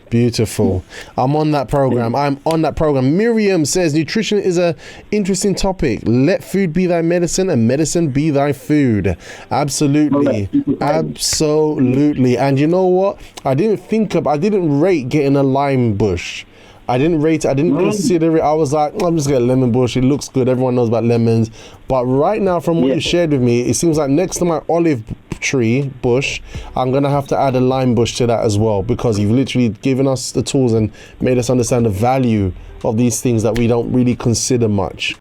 Beautiful. I'm on that program. Miriam says nutrition is a interesting topic. Let food be thy medicine and medicine be thy food. Absolutely. And you know what? I didn't rate getting a lime bush. I didn't rate it. I didn't consider it. I was like, I'm just going to get a lemon bush. It looks good. Everyone knows about lemons. But right now, from what you shared with me, it seems like next to my olive tree bush, I'm going to have to add a lime bush to that as well, because you've literally given us the tools and made us understand the value of these things that we don't really consider much.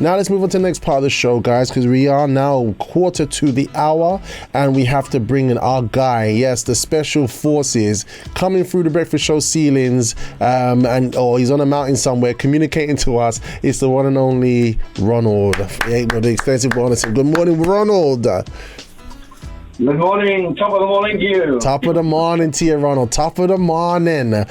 Now let's move on to the next part of the show, guys, because we are now quarter to the hour and we have to bring in our guy. Yes, the special forces coming through the breakfast show ceilings, or he's on a mountain somewhere communicating to us. It's the one and only Ronald, the expensive one. Good morning, Ronald. Good morning. Top of the morning to you. Top of the morning to you, Ronald. Top of the morning.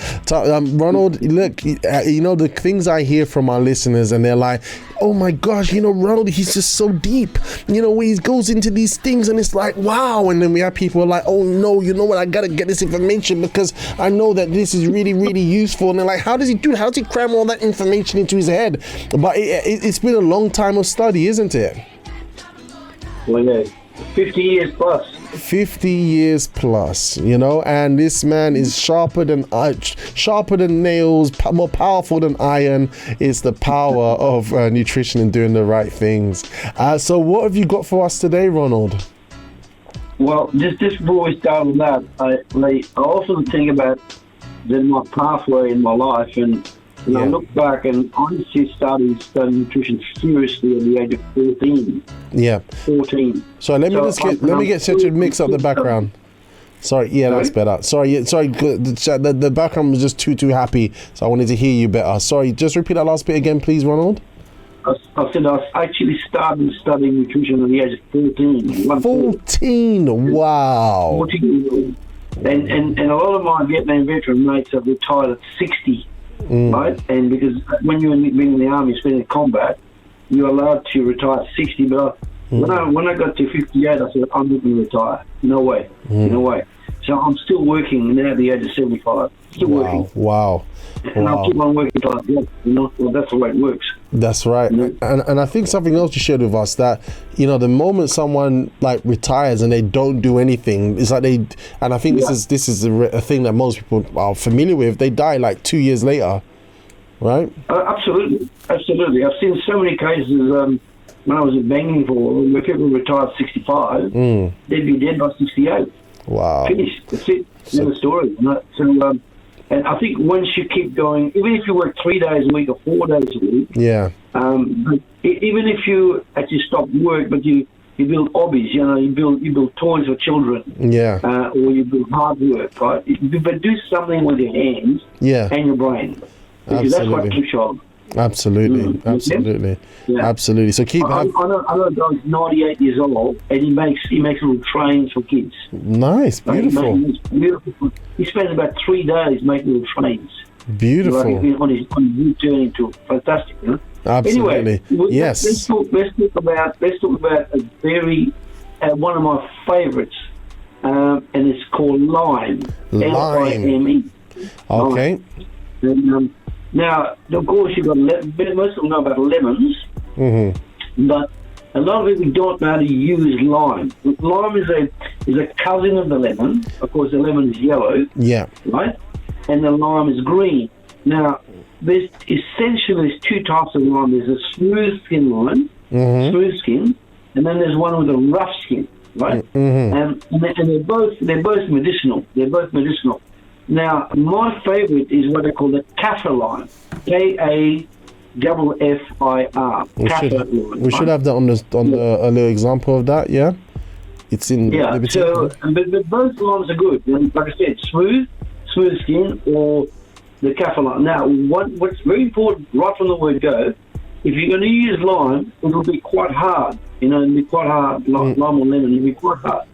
Ronald, look, you know, the things I hear from our listeners, and they're like, oh my gosh, you know, Ronald, he's just so deep. You know, he goes into these things and it's like, wow. And then we have people like, oh no, you know what? I got to get this information because I know that this is really, really useful. And they're like, how does he do it? How does he cram all that information into his head? But it's been a long time of study, isn't it? Well, yeah. 50 years plus. 50 years plus, you know, and this man is sharper than nails, more powerful than iron. It's the power of nutrition and doing the right things. So what have you got for us today, Ronald? Well, just before we start with that, I often think about my pathway in my life, and I look back and honestly started studying nutrition seriously at the age of 14. Yeah. 14. So let me get such a mix up the background. Sorry, that's better. Sorry. The background was just too happy, so I wanted to hear you better. Sorry, just repeat that last bit again, please, Ronald. I said I actually started studying nutrition at the age of 14. 14, wow. 14. And a lot of my Vietnam veteran mates have retired at 60. Right, and because when you're in the army, spending combat, you're allowed to retire at 60. But when I got to 58, I said, I'm not going to retire. No way, no way. So I'm still working now at the age of 75. Still working. Wow. And I'll keep on working until I get, you know. Well, that's the way it works. That's right. You know? And I think something else you shared with us, that, you know, the moment someone like retires and they don't do anything, it's like and I think this is a thing that most people are familiar with. They die like 2 years later, right? Absolutely. I've seen so many cases when I was at Banging for where people retired at 65, they'd be dead by 68. Wow. Finished. That's it. End of story. You know? So, and I think once you keep going, even if you work 3 days a week or 4 days a week, but even if you actually stop work, but you build hobbies, you know, you build toys for children, or you build hard work, right? But do something with your hands and your brain, because that's what keeps you on. Absolutely. Absolutely. So I know a guy's 98 years old, and he makes little trains for kids. Nice, beautiful. Beautiful. He spends about 3 days making little trains. Beautiful. On his new journey to fantastic, you know? Absolutely. Anyway, yes. Let's talk about a very one of my favourites, and it's called lime. Lime. Okay. And, now, of course, you've got most people know about lemons, but a lot of people don't know how to use lime. Lime is a cousin of the lemon. Of course, the lemon is yellow, right? And the lime is green. Now, there's essentially two types of lime. There's a smooth skin lime, smooth skin, and then there's one with a rough skin, right? And they're both medicinal. They're both medicinal. Now, my favourite is what they call the kaffir lime, Kaffir. We should have that on a little example of that, yeah? it's in Yeah. liberty. So, but both limes are good. And like I said, smooth skin, or the kaffir lime. Now, what's very important right from the word go, if you're going to use lime, it'll be quite hard. It'll be quite hard. Lime or lemon, it'll be quite hard.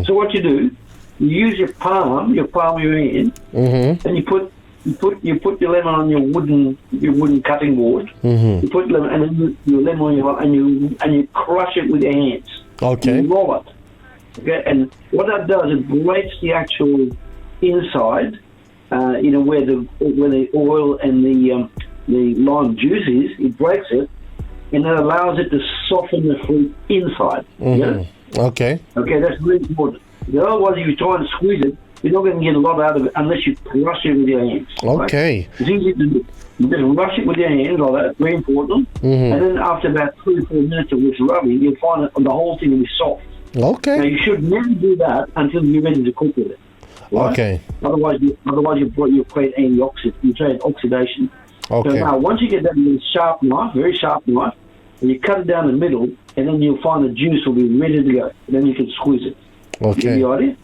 So what you do, you use your palm of your hand, and you put your lemon on your wooden cutting board. You put lemon, and then your lemon on your, and you crush it with your hands. Okay. You roll it. Okay, and what that does, it breaks the actual inside. Where the oil and the lime juice is, it breaks it, and it allows it to soften the fruit inside. Yeah? Okay. Okay, that's really important. Otherwise, if you try and squeeze it, you're not going to get a lot out of it unless you crush it with your hands. Okay. Right? It's easy to do. You just rush it with your hands like that, very important. And then after about 3 or 4 minutes of this rubbing, you'll find that the whole thing will be soft. Okay. Now, you should never do that until you're ready to cook with it. Right? Okay. Otherwise you create antioxidant. You create oxidation. Okay. So now, once you get that with a sharp knife, very sharp knife, and you cut it down the middle, and then you'll find the juice will be ready to go. Then you can squeeze it. Okay. You get the idea?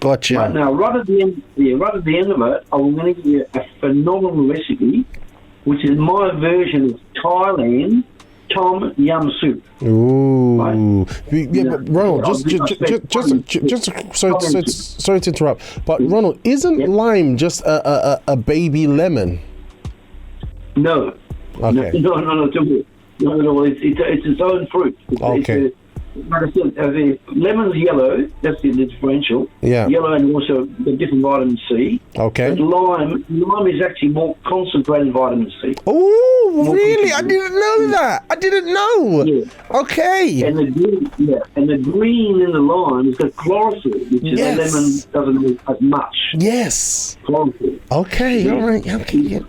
Gotcha. Right now, right at the end of it, I'm going to give you a phenomenal recipe, which is my version of Thailand Tom Yum soup. Ooh. Right? Yeah, but Ronald, sorry to interrupt, but Ronald, isn't lime just a baby lemon? No. Okay. No. No. It's its own fruit. Okay. Like I said, the lemon's yellow. That's the differential. Yeah. Yellow and also the different vitamin C. Okay. But lime is actually more concentrated vitamin C. Oh, really? I didn't know that. I didn't know. Yeah. Okay. And the green in the lime is got chlorophyll, which is the lemon doesn't have as much. Yes. Chlorophyll. Okay. All right. Okay.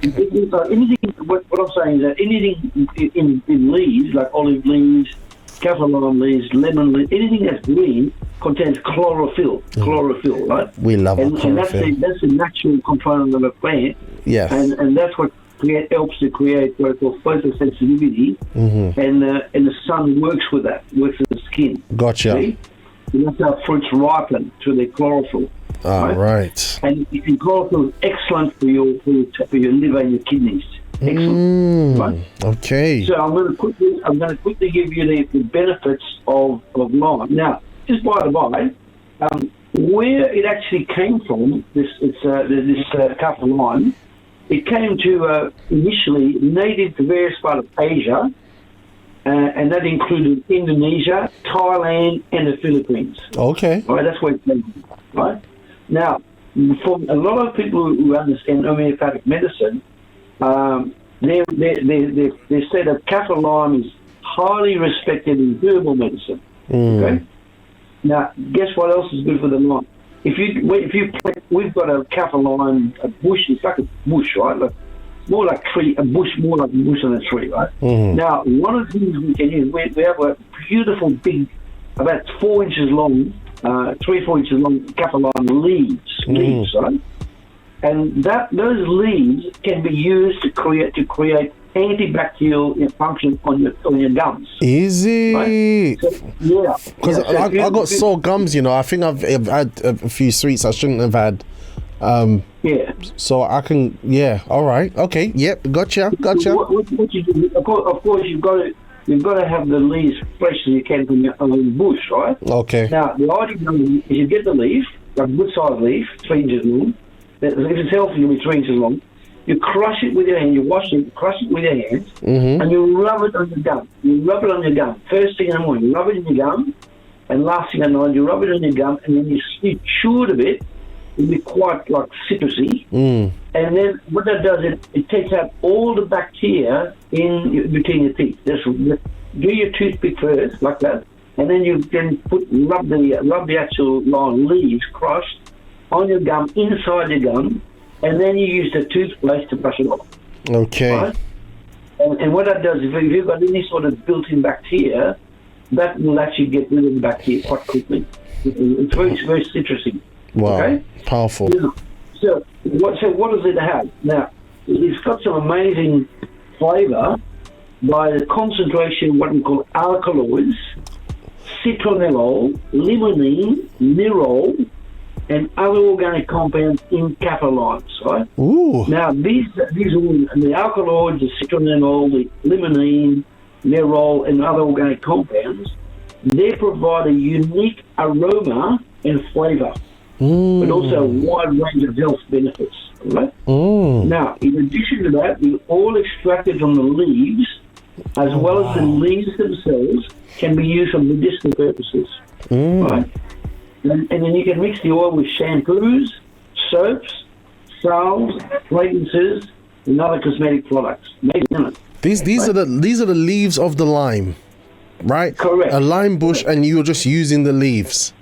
Anything. What I'm saying is that anything in leaves, like olive leaves, kaffir lime leaves, lemon leaves, anything that's green contains chlorophyll. Chlorophyll, right? We love chlorophyll. And that's the natural component of a plant. Yes. And that's what helps to create what I call photosensitivity. And the sun works with the skin. Gotcha. See? And that's how fruits ripen through their chlorophyll. Right. And chlorophyll is excellent for your liver and your kidneys. Excellent. Right? Okay. So I'm going to quickly give you the benefits of lime. Now, just by the by, where it actually came from, this kaffir lime, it came to initially native to various parts of Asia, and that included Indonesia, Thailand, and the Philippines. Okay. All right, that's where it came from. Right? Now, for a lot of people who understand homeopathic medicine, they say that kaffir lime is highly respected in herbal medicine. Okay. Now, guess what else is good for the lime? We've got a kaffir lime, a bush. It's like a bush, right? More like a bush than a tree, right? Now, one of the things we can use, we have a beautiful big, about 4 inches long, 3-4 inches long kaffir lime leaves, right? And those leaves can be used to create antibacterial function on your gums. Easy. Right? So, yeah. Because I got sore gums, I think I've had a few sweets I shouldn't have had. So I can, all right. Okay, yep, gotcha. What you do, of course, you've got to have the leaves fresh as you can from your own bush, right? Okay. Now, the idea is you get the leaf, a good-sized leaf, 3 inches long. If it's healthy, it'll be 3 inches long. You crush it with your hand, you wash it, crush it with your hands, and you rub it on your gum. You rub it on your gum. First thing in the morning, you rub it in your gum, and last thing at night, you rub it on your gum, and then you chew it a bit. It'll be quite like citrusy. And then what that does, it takes out all the bacteria between your teeth. Just do your toothpick first, like that, and then you can rub the actual lime leaves crushed on your gum, inside your gum, and then you use the toothpaste to brush it off. Okay. Right? And what that does, if you've got any sort of built-in bacteria, that will actually get rid of the bacteria quite quickly. It's very, very citrusy. Wow. Okay? Powerful. So what does it have? Now, it's got some amazing flavour by the concentration of what we call alkaloids, citronellol, limonene, nerol, and other organic compounds in capsulites, right? Ooh. Now, these all, the alkaloids, the citronellol, the limonene, nerol, and other organic compounds, they provide a unique aroma and flavour, but also a wide range of health benefits, right? Now, in addition to that, we all extracted from the leaves, as well as the leaves themselves, can be used for medicinal purposes, right? And then you can mix the oil with shampoos, soaps, salves, fragrances, and other cosmetic products. These are the leaves of the lime, right? Correct. A lime bush, and you're just using the leaves.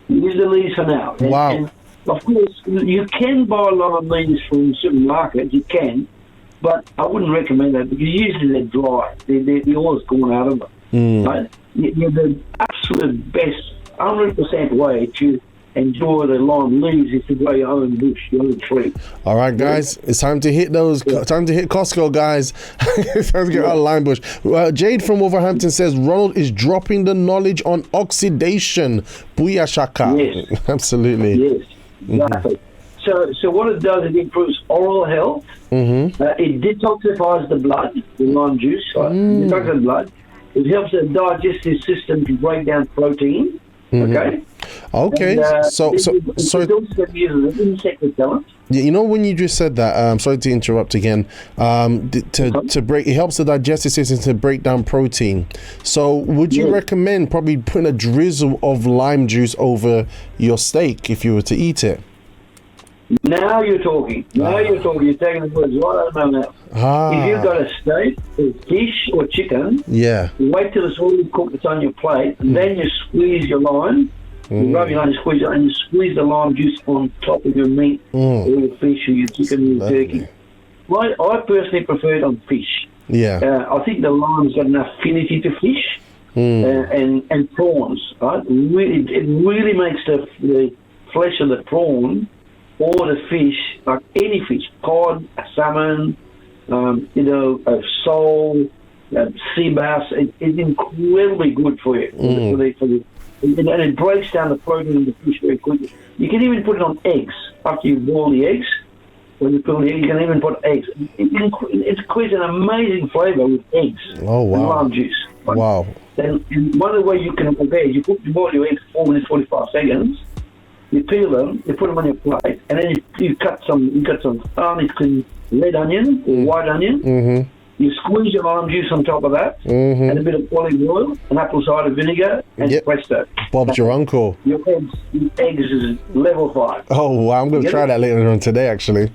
Use the leaves for now. Wow. And of course, you can buy a lot of leaves from supermarkets. You can, but I wouldn't recommend that because usually they're dry. The oil's gone out of them. Right? The absolute best, 100% way to enjoy the lime leaves is to grow your own bush, your own tree. All right, guys, it's time to hit those. Time to hit Costco, guys. It's time to get out of lime bush. Jade from Wolverhampton says Ronald is dropping the knowledge on oxidation. Booyah shaka. Yes. Absolutely. Yes, exactly. So what it does, it improves oral health. It detoxifies the blood, the lime juice. Detoxifies the blood. It helps the digestive system to break down protein. Okay. Okay. And, So it also uses an insect repellent. Yeah, you know, when you just said that, sorry to interrupt again, to break, it helps the digestive system to break down protein. So would you recommend probably putting a drizzle of lime juice over your steak if you were to eat it? Now you're talking. You're taking the words right out of my mouth. If you've got a steak, or fish, or chicken, wait till it's already cooked, it's on your plate, and then you squeeze your lime. You rub your lime, squeeze it, and you squeeze the lime juice on top of your meat, or your fish, or your chicken, or your turkey. I personally prefer it on fish. I think the lime's got enough affinity to fish and prawns. Right? It really makes the flesh of the prawn or the fish, like any fish, cod, salmon, a sole, sea bass, it's incredibly good for you. And it breaks down the protein in the fish very quickly. You can even put it on eggs. After you boil the eggs, when you put it in, you can even put eggs. It creates an amazing flavour with eggs and lime juice. Wow. And one of the ways you can prepare is you boil your eggs for 4 minutes, 45 seconds. You peel them, you put them on your plate, and then you cut some finely clean red onion or white onion. You squeeze your lime juice on top of that, and a bit of olive oil, and apple cider vinegar, and presto. Bob's your uncle. Your eggs is level 5. Oh, wow. I'm going to try that later on today, actually.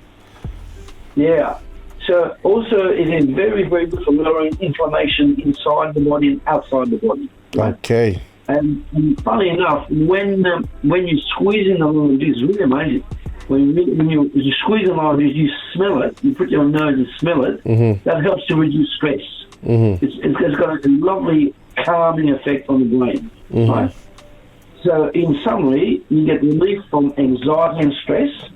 Yeah. So also it is very, very good for lowering inflammation inside the body and outside the body. Right? Okay. And funny enough, when you're squeezing the lime juice, it's really amazing. When you squeeze the lime juice, you smell it. You put your nose and smell it. That helps to reduce stress. It's got a lovely calming effect on the brain. Right? So in summary, you get relief from anxiety and stress.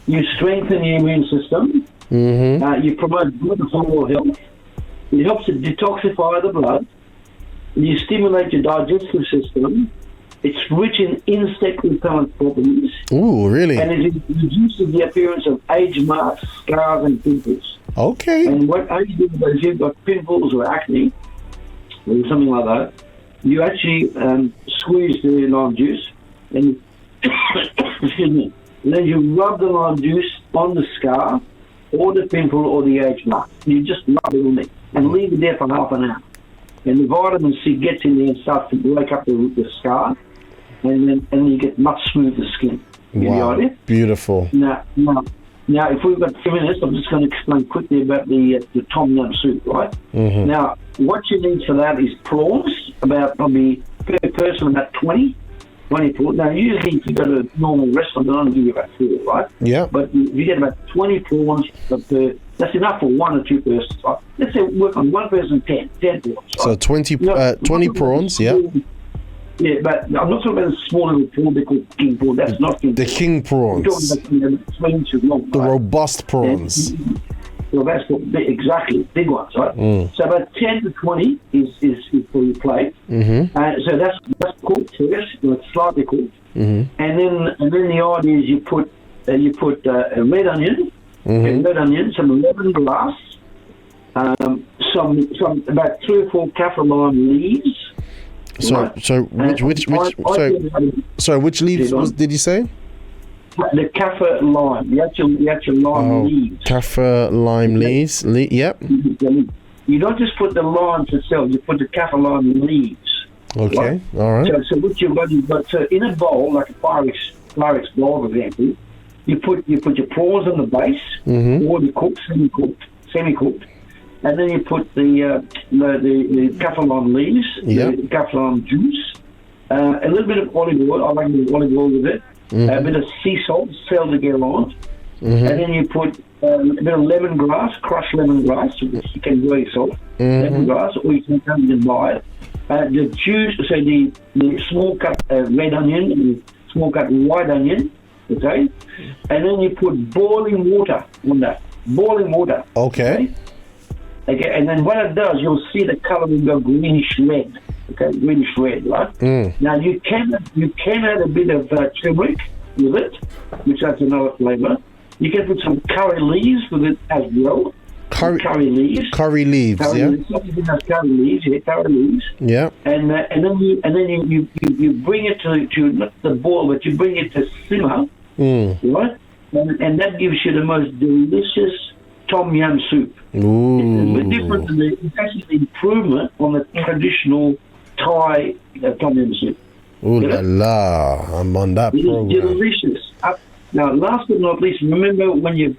You strengthen the immune system. You promote good oral health. It helps to detoxify the blood. You stimulate your digestive system. It's rich in insect repellent properties. Ooh, really? And it reduces the appearance of age marks, scars, and pimples. Okay. And what age does if you've got pimples or acne or something like that, you actually squeeze the lime juice and excuse me. And then you rub the lime juice on the scar or the pimple or the age mark. You just rub it on it and leave it there for half an hour. And the vitamin C gets in there and starts to break up the scar, and then you get much smoother skin. Wow, beautiful. Now, if we've got 2 minutes, I'm just going to explain quickly about the tom yum soup, right? Now, what you need for that is prawns, about probably per person about 20 prawns. Now, usually if you go to a normal restaurant, they'll only give you about 4, right? Yeah. But you get about 20 prawns that's enough for 1 or 2 persons. Right? Let's say work on 1 person 10 prawns. Right? So 20 prawns, yeah. Yeah, but I'm not talking about the small little prawn they call king prawn. That's not king. The king prawns. We're talking about 3 inches long. The robust prawns. Well, that's what, exactly, big ones, right? So about 10 to 20 is for your plate. So that's cooked first, it's slightly cooked. And then the idea is you put a red onion, some lemongrass, some about 3 or 4 kaffir lime leaves. Which leaves did you say? The kaffir lime, the actual lime leaves. Kaffir lime leaves. Yep. You don't just put the limes itself; you put the kaffir lime leaves. Okay. Right? All right. So what you've got, so in a bowl, like a Pyrex bowl, for example, you put your prawns on the base, already cooked, semi-cooked, and then you put the kaffir lime leaves, the kaffir lime juice, a little bit of olive oil. I like the olive oil with it. A bit of sea salt, salt to get on, and then you put a bit of lemongrass, crushed lemongrass, which you can do yourself, lemongrass, or you can come and buy it. The juice, so the small cut red onion and small cut white onion, okay, and then you put boiling water on that, boiling water. Okay. Okay, and then what it does, you'll see the color will go greenish red. Okay, greenish red, right? Now you can add a bit of turmeric with it, which adds another flavour. You can put some curry leaves with it as well. Curry leaves. Curry leaves. Curry leaves, Yeah. And then you bring it to not the boil, but you bring it to simmer, right? And that gives you the most delicious tom yum soup. Ooh. It's different. It's actually an improvement on the traditional Thai tom yum soup. Ooh la la! I'm on that program. It's delicious. Now, last but not least, remember when you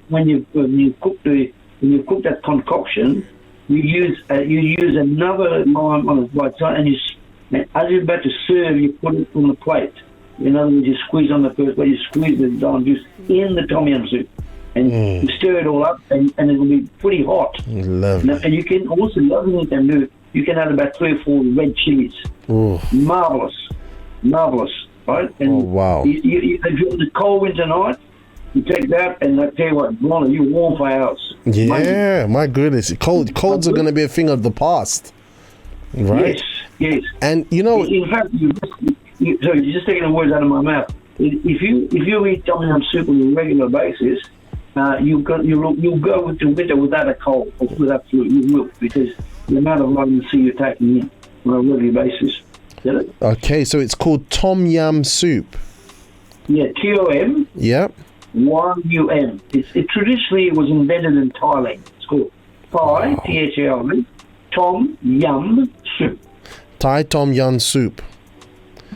cook that concoction, you use another lime on the right side, and as you're about to serve, you put it on the plate. In other words, you squeeze on the first plate, you squeeze the lime juice in the tom yum soup. And you stir it all up, and it will be pretty hot. Lovely. Now, and you can also, another thing you can do, you can add about 3 or 4 red chilies. Marvelous, right? And wow! If you're in the cold winter night, you take that, and I tell you what, Ronald, you warm for hours. Yeah, my goodness, colds are going to be a thing of the past, right? Yes. And you know, in fact, you're just taking the words out of my mouth. If you eat tom yum soup on a regular basis, you'll go with the winter without a cold or without flu. You will, because the amount of vitamin C you're taking in on a regular basis. Get it? Okay, so it's called tom yum soup. Yeah, TOM. Yep. YUM. It traditionally was invented in Thailand. It's called Thai, THAI, tom yum soup. Thai tom yum soup.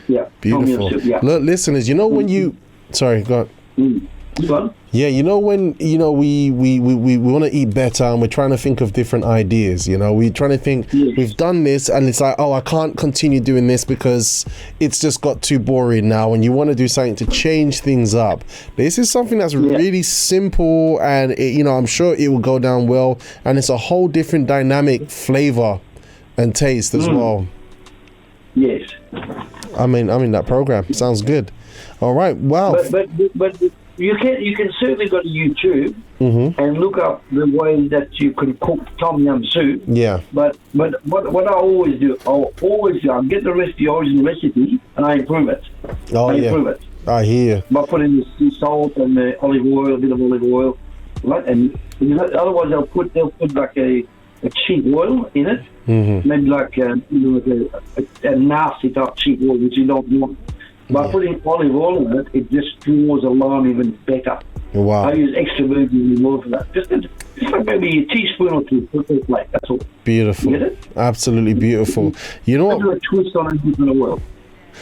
Yeah. Beautiful. Tom yum soup, yeah. Look, listeners, you know when you... Sorry, go on. Go on. Yeah, you know when we want to eat better and we're trying to think of different ideas. We're trying to think we've done this and it's like, I can't continue doing this because it's just got too boring now. And you want to do something to change things up. This is something that's really simple, and I'm sure it will go down well. And it's a whole different dynamic flavor and taste as well. Yes. I'm in that program. Sounds good. All right. Wow. But you can certainly go to YouTube and look up the way that you can cook tom yum soup. Yeah. But what I always do, I'll get the original recipe and I improve it. Improve it. I hear. By putting the sea salt and the olive oil, a bit of olive oil, right? And otherwise they'll put like a cheap oil in it, maybe like a nasty type cheap oil which you don't want. By putting olive oil in it, it just draws a lime even better. Wow. I use extra virgin oil for that. Just like maybe a teaspoon or two per plate, that's all. Beautiful. You get it? Absolutely beautiful. You know what? Do a twist on it in the oil.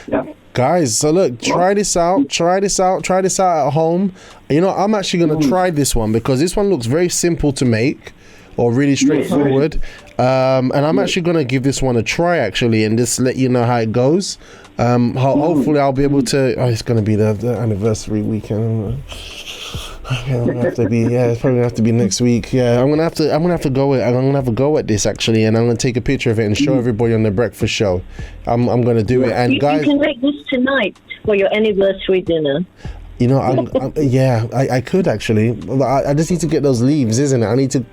Yeah. Guys, so look, try this out at home. I'm actually going to try this one because this one looks very simple to make, or really straightforward. And I'm actually going to give this one a try, actually, and just let you know how it goes. Hopefully I'll be able to... it's going to be the anniversary weekend. It's probably going to have to be next week. Yeah, I'm going to have to go at this, actually, and I'm going to take a picture of it and show everybody on the breakfast show. I'm going to do it. And guys, you can make this tonight for your anniversary dinner. You know, I could actually. I just need to get those leaves, isn't it? I need to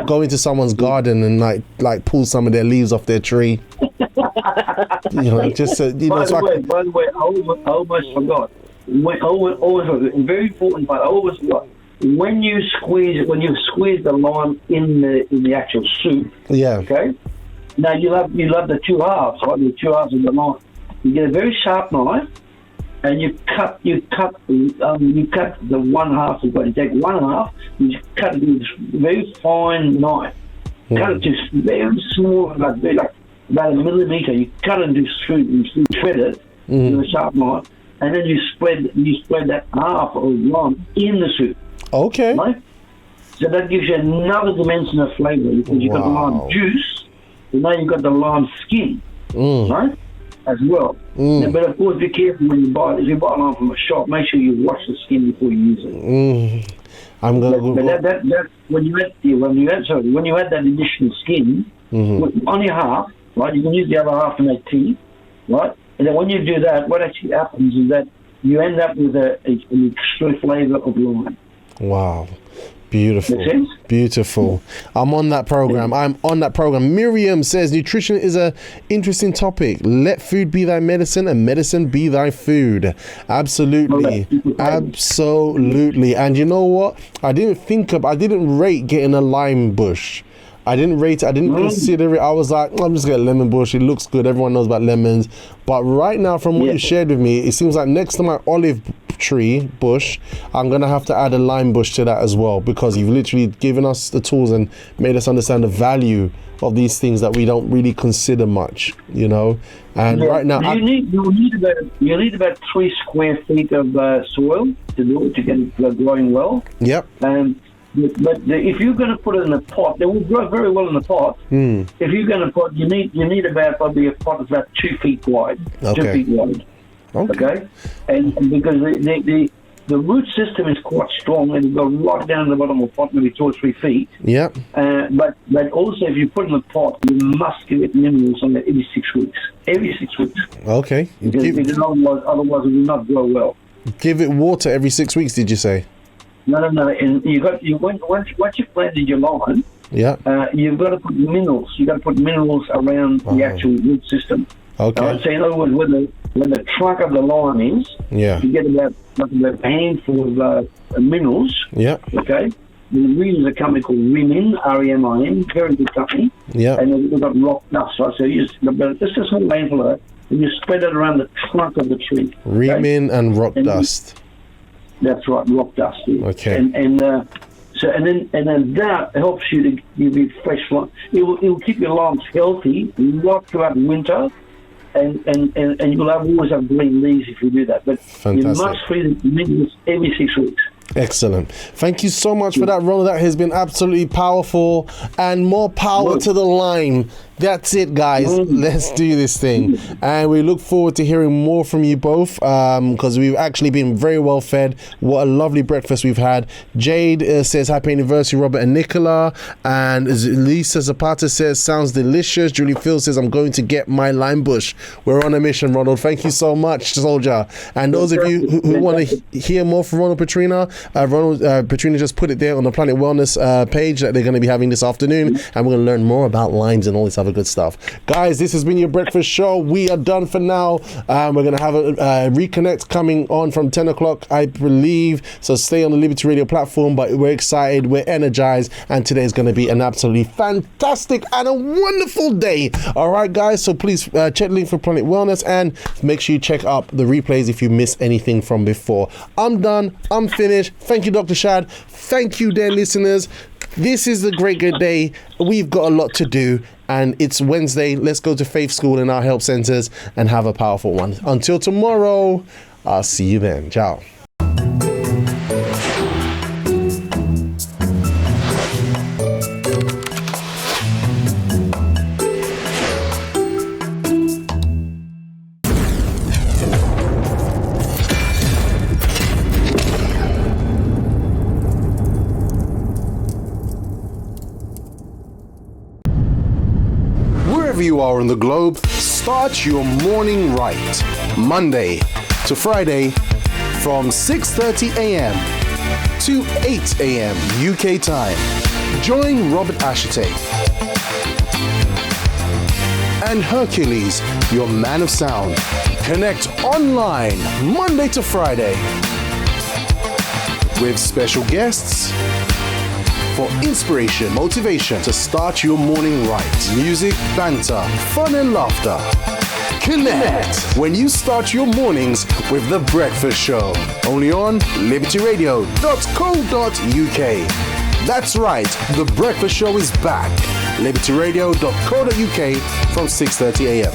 go into someone's garden and like pull some of their leaves off their tree. You know, just by the way, I almost forgot. Always, very important part. I always forgot. When you squeeze the lime in the actual soup. Yeah. Okay. Now you have the two halves, right? The two halves of the lime. You get a very sharp knife, and you cut the one half. You take one half, you cut it with a very fine knife. Cut it just very small, like about a millimeter. You cut it into shred it with a sharp knife, and then you spread that half of lime in the soup. Okay. Right? So that gives you another dimension of flavour because you've got the lime juice, and now you've got the lime skin, right? As well. Now, but of course, be careful when you buy it. If you buy lime from a shop, make sure you wash the skin before you use it. I'm gonna. But that when you add that additional skin on your half, right? You can use the other half to make tea, right? And then when you do that, what actually happens is that you end up with an extra flavour of lime. Wow. Beautiful. Make sense? Beautiful. I'm on that program. Miriam says nutrition is a interesting topic. Let food be thy medicine and medicine be thy food. Absolutely. Absolutely. And you know what? I didn't rate getting a lime bush. I didn't rate it. I didn't consider it. I was like, I'm just getting a lemon bush. It looks good. Everyone knows about lemons. But right now, from what you shared with me, it seems like next to my olive tree bush, I'm going to have to add a lime bush to that as well, because you've literally given us the tools and made us understand the value of these things that we don't really consider much, you know. And right now, you need about 3 square feet of soil to get it growing well. Yep. But if you're going to put it in a pot, they will grow very well in a pot. If you're going to put, you need about probably a pot that's about 2 feet wide. Okay. 2 feet wide. Okay. And because the root system is quite strong, and you go right down to the bottom of the pot, maybe 2 or 3 feet. Yep. But also, if you put it in the pot, you must give it minerals on it every 6 weeks. Every 6 weeks. Okay. Because otherwise, it will not grow well. Give it water every 6 weeks, did you say? No. And once you planted your lime, you've got to put minerals. You've got to put minerals around the actual root system. Okay. So in other words, when the trunk of the lime is, you get about a handful of minerals. Yeah. Okay. We use a company called Remin, R-E-M-I-N, very good company. Yeah. And we've got rock dust, right? So you just a small handful of that, and you spread it around the trunk of the tree. Remin and rock dust. That's right, rock dust. Okay. And then that helps you to give you fresh lime. It will keep your limes healthy right throughout winter, and you'll always have green leaves if you do that. But you must feed it every 6 weeks. Excellent. Thank you so much for that, Ronald. That has been absolutely powerful, and more power to the lime. That's it, guys. Let's do this thing. And we look forward to hearing more from you both, because we've actually been very well fed. What a lovely breakfast we've had. Jade says, happy anniversary, Robert and Nicola. And Lisa Zapata says, sounds delicious. Julie Phil says, I'm going to get my lime bush. We're on a mission, Ronald. Thank you so much, soldier. And those of you who want to hear more from Ronald Petrina, Petrina just put it there on the Planet Wellness page that they're going to be having this afternoon. And we're going to learn more about limes and all this other good stuff. Guys, this has been your breakfast show. We are done for now. We're going to have a reconnect coming on from 10 o'clock, I believe. So stay on the Liberty Radio platform. But we're excited, we're energized, and today is going to be an absolutely fantastic and a wonderful day. All right, guys. So please check the link for Planet Wellness and make sure you check up the replays if you missed anything from before. I'm done. I'm finished. Thank you, Dr. Shad. Thank you, dear listeners. This is a great good day. We've got a lot to do, and it's Wednesday. Let's go to Faith School in our help centers and have a powerful one. Until tomorrow, I'll see you then. Ciao. You are on the globe, start your morning right. Monday to Friday, from 6:30 a.m. to 8 a.m. UK time. Join Robert Ashite and Hercules, your man of sound. Connect online Monday to Friday with special guests for inspiration, motivation to start your morning right. Music, banter, fun and laughter. Connect when you start your mornings with The Breakfast Show. Only on libertyradio.co.uk. That's right, The Breakfast Show is back. libertyradio.co.uk from 6:30 a.m.